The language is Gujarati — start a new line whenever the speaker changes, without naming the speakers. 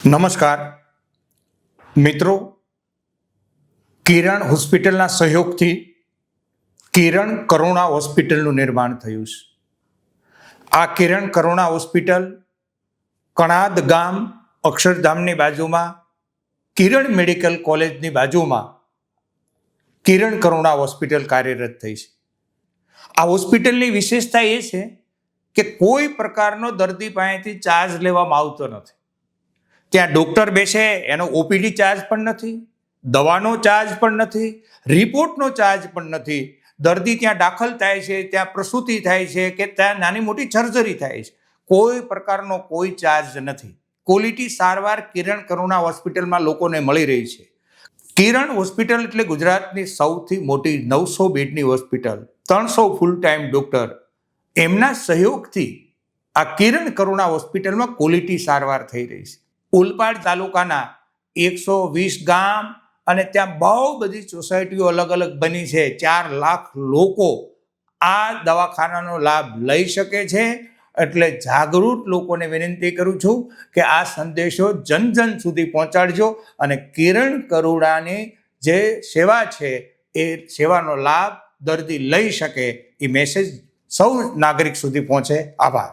નમસ્કાર મિત્રો, કિરણ હોસ્પિટલના સહયોગથી કિરણ કરુણા હોસ્પિટલનું નિર્માણ થયું છે. આ કિરણ કરુણા હોસ્પિટલ કણાદ ગામ અક્ષરધામની બાજુમાં કિરણ મેડિકલ કોલેજની બાજુમાં કિરણ કરુણા હોસ્પિટલ કાર્યરત થઈ છે. આ હોસ્પિટલની વિશેષતા એ છે કે કોઈ પ્રકારનો દર્દી પાસેથી ચાર્જ લેવામાં આવતો નથી. ત્યાં ડૉક્ટર બેસે એનો ઓપીડી ચાર્જ પણ નથી, દવાનો ચાર્જ પણ નથી, રિપોર્ટનો ચાર્જ પણ નથી. દર્દી ત્યાં દાખલ થાય છે, ત્યાં પ્રસૂતિ થાય છે કે ત્યાં નાની મોટી સર્જરી થાય છે, કોઈ પ્રકારનો કોઈ ચાર્જ નથી. ક્વોલિટી સારવાર કિરણ કરુણા હોસ્પિટલમાં લોકોને મળી રહી છે. કિરણ હોસ્પિટલ એટલે ગુજરાતની સૌથી મોટી 900 બેડની હોસ્પિટલ, 300 ફૂલ ટાઈમ ડૉક્ટર, એમના સહયોગથી આ કિરણ કરુણા હોસ્પિટલમાં ક્વોલિટી સારવાર થઈ રહી છે. ઓલપાડ તાલુકાના 120 ગામ અને ત્યાં બહુ બધી સોસાયટીઓ અલગ અલગ બની છે. 4 લાખ લોકો આ દવાખાનાનો લાભ લઈ શકે છે. એટલે જાગૃત લોકોને વિનંતી કરું છું કે આ સંદેશો જન જન સુધી પહોંચાડજો અને કિરણ કરુણાની જે સેવા છે એ સેવાનો લાભ દર્દી લઈ શકે એ મેસેજ સૌ નાગરિક સુધી પહોંચે. આભાર.